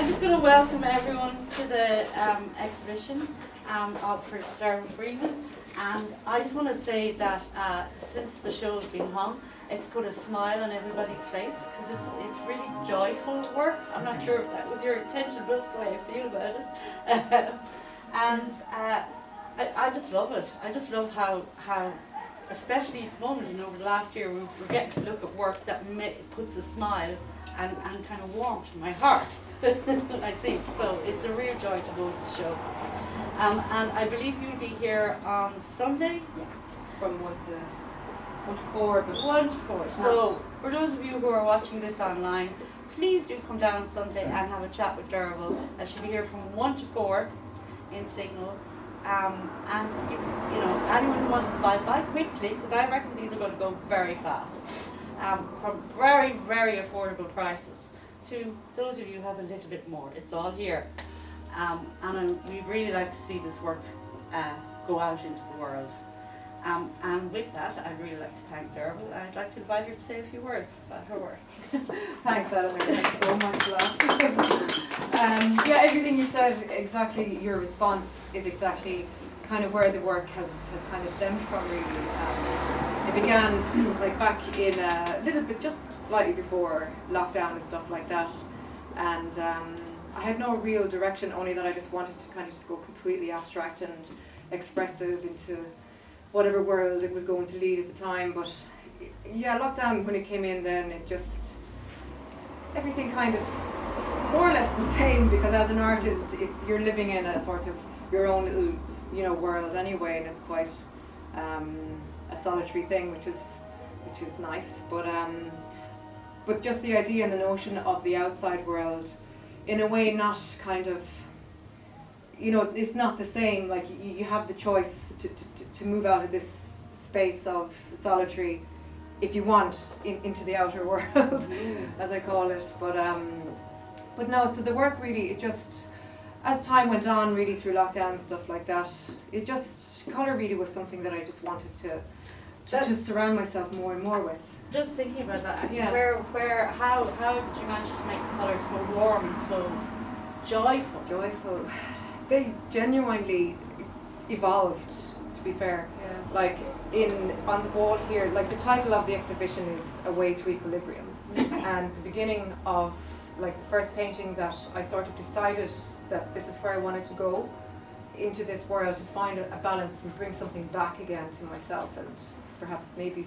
I'm just going to welcome everyone to the exhibition for Derval Freeman, and I just want to say that since the show has been hung, it's put a smile on everybody's face because it's really joyful work. I'm not sure if that was your intention, but that's the way I feel about it. And I just love it. I just love how especially at the moment, over the last year, we're getting to look at work that puts a smile and kind of warmth in my heart. I see. So it's a real joy to go to the show. And I believe you'll be here on Sunday? Yeah, from 1 to 4. 1 to 4. So for those of you who are watching this online, please do come down on Sunday and have a chat with Derval. She'll be here from 1 to 4 in Signal. And anyone who wants to buy quickly, because I reckon these are going to go very fast. From very, very affordable prices to those of you who have a little bit more. It's all here. And we'd really like to see this work go out into the world. And with that, I'd really like to thank Derval. I'd like to invite her to say a few words about her work. Thanks, Adam. Thanks so much for that. Yeah, everything you said, exactly your response is exactly kind of where the work has kind of stemmed from, really. It began like back in a little bit, just slightly before lockdown and stuff like that. And I had no real direction, only that I just wanted to kind of just go completely abstract and expressive into whatever world it was going to lead at the time. But yeah, lockdown, when it came in, then it just, everything kind of was more or less the same, because as an artist, you're living in a sort of your own little, world anyway, and it's quite a solitary thing, which is nice. But just the idea and the notion of the outside world, in a way, not kind of, it's not the same. Like you have the choice to move out of this space of solitary, if you want, into the outer world, as I call it. But no. So the work really, it just, as time went on, really through lockdown and stuff like that, it just, colour really was something that I just wanted to surround myself more and more with. Just thinking about that, Yeah. how did you manage to make the colours so warm and so joyful? Joyful. They genuinely evolved, to be fair. Yeah. Like on the wall here, like the title of the exhibition is A Way to Equilibrium. And the beginning of like the first painting that I sort of decided that this is where I wanted to go into this world, to find a balance and bring something back again to myself, and perhaps maybe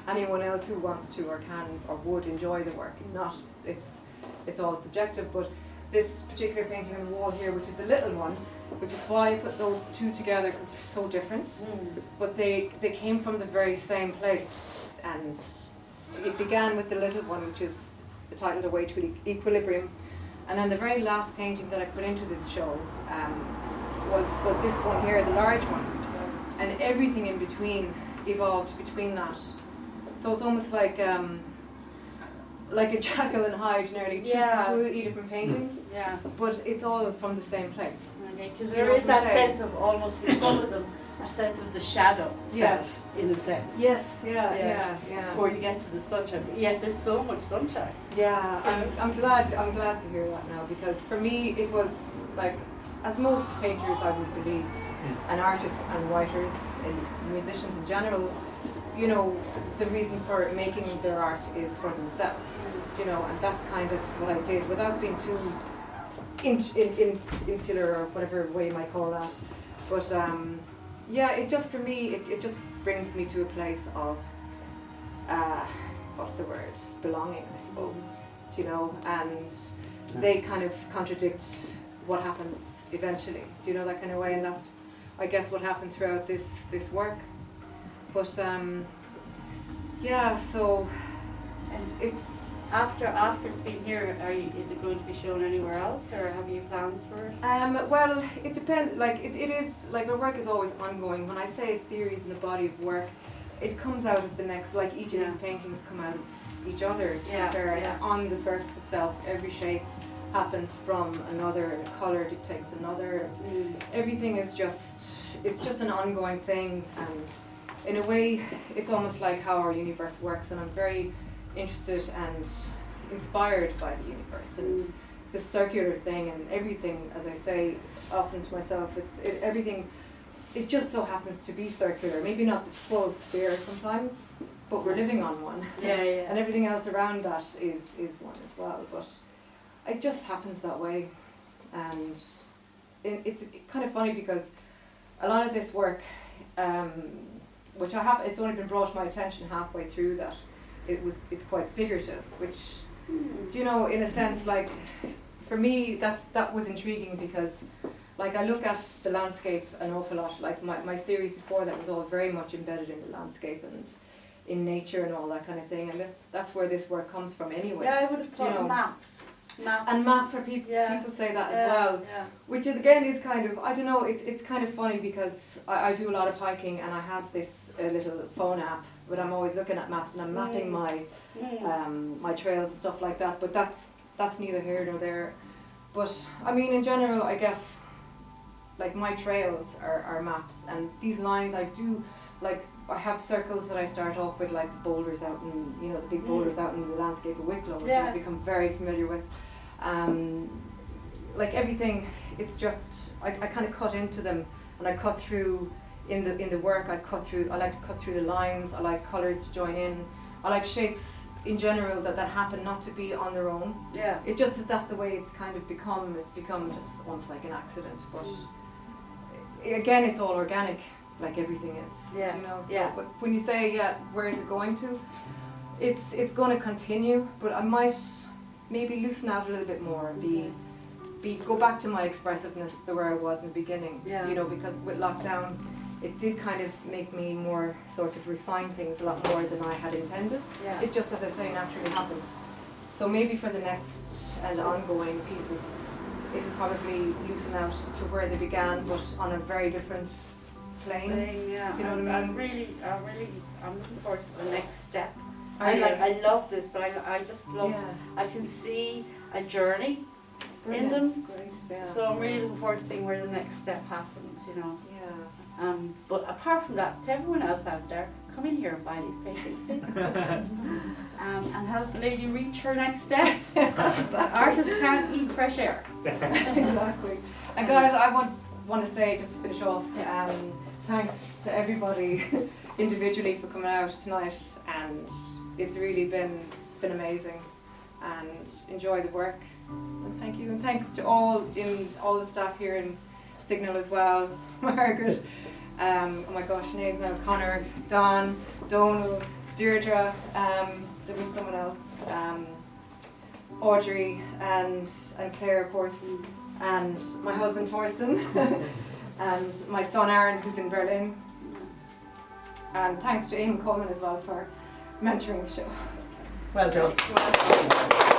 anyone else who wants to or can or would enjoy the work. Not, it's all subjective, but this particular painting on the wall here, which is a little one, which is why I put those two together, because they're so different, but they came from the very same place. And it began with the little one, which is titled A Way to Equilibrium, and then the very last painting that I put into this show was this one here, the large one, and everything in between evolved between that. So it's almost like a Jekyll and Hyde, nearly, two completely different paintings, but it's all from the same place. Okay, because there is that sense of, almost with some of them, a sense of the shadow self, in a sense. Yes, yeah. Before you get to the sunshine, but yet there's so much sunshine. Yeah, I'm glad to hear that now, because for me it was like, as most painters I would believe, and artists and writers and musicians in general, the reason for making their art is for themselves, and that's kind of what I did, without being too insular or whatever way you might call that. But it just, for me, it just brings me to a place of, what's the word, belonging, I suppose, and they kind of contradict what happens eventually, that kind of way, and that's, I guess, what happened throughout this work. But so, and it's after it's been here, is it going to be shown anywhere else, or have you plans for it? Well, it depends. Like it is, like my work is always ongoing. When I say a series and a body of work, it comes out of the next. Like each of these paintings come out of each other. On the surface itself, every shape happens from another. Color dictates another. Everything is it's just an ongoing thing, and in a way, it's almost like how our universe works. And I'm very interested and inspired by the universe and this circular thing, and everything, as I say often to myself, everything. It just so happens to be circular. Maybe not the full sphere sometimes, but we're living on one. Yeah, yeah. And everything else around that is one as well. But it just happens that way, and it's kind of funny because a lot of this work, which it's only been brought to my attention halfway through that it's quite figurative, which, do you know, in a sense, like, for me that was intriguing because, like, I look at the landscape an awful lot. Like my series before that was all very much embedded in the landscape and in nature and all that kind of thing, and that's where this work comes from anyway. Yeah, I would have thought maps. And maps are people say that as well, which is again is kind of, I don't know, it's kind of funny because I do a lot of hiking and I have this little phone app, but I'm always looking at maps and I'm mapping my my trails and stuff like that. But that's neither here nor there. But I mean, in general, I guess, like, my trails are maps, and these lines I do, like, I have circles that I start off with, like the boulders out in, you know, the big boulders out in the landscape of Wicklow, which I've become very familiar with. Like everything, it's just, I kind of cut into them, and I cut through, in the work, I like to cut through the lines, I like colours to join in, I like shapes in general that happen not to be on their own. Yeah. It just, that's the way it's kind of become, it's become just almost like an accident, but again, it's all organic, like everything is, you know, so, but when you say, where is it going to, it's going to continue, but I might maybe loosen out a little bit more and go back to my expressiveness to where I was in the beginning, you know, because with lockdown, it did kind of make me more sort of refine things a lot more than I had intended. It just, as I say, naturally happened. So maybe for the next and ongoing pieces, it'll probably loosen out to where they began, but on a very different plane. You know what I mean? I'm looking forward to the next step. I love this, but I just love. I can see a journey in them. Great, so I'm really looking forward to seeing where the next step happens. You know. But apart from that, to everyone else out there, come in here and buy these paintings, please. And help the lady reach her next step. Artists can't eat fresh air. Exactly. And guys, I want to say, just to finish off, thanks to everybody individually for coming out tonight, and it's been amazing, and enjoy the work, and thank you, and thanks to all the staff here in Signal as well, Margaret, oh my gosh, names now, Connor, Don, Donal, Deirdre, there was someone else, Audrey and Claire, of course, and my husband Torsten, and my son Aaron, who's in Berlin, and thanks to Eamon Coleman as well for mentoring the show. Well done.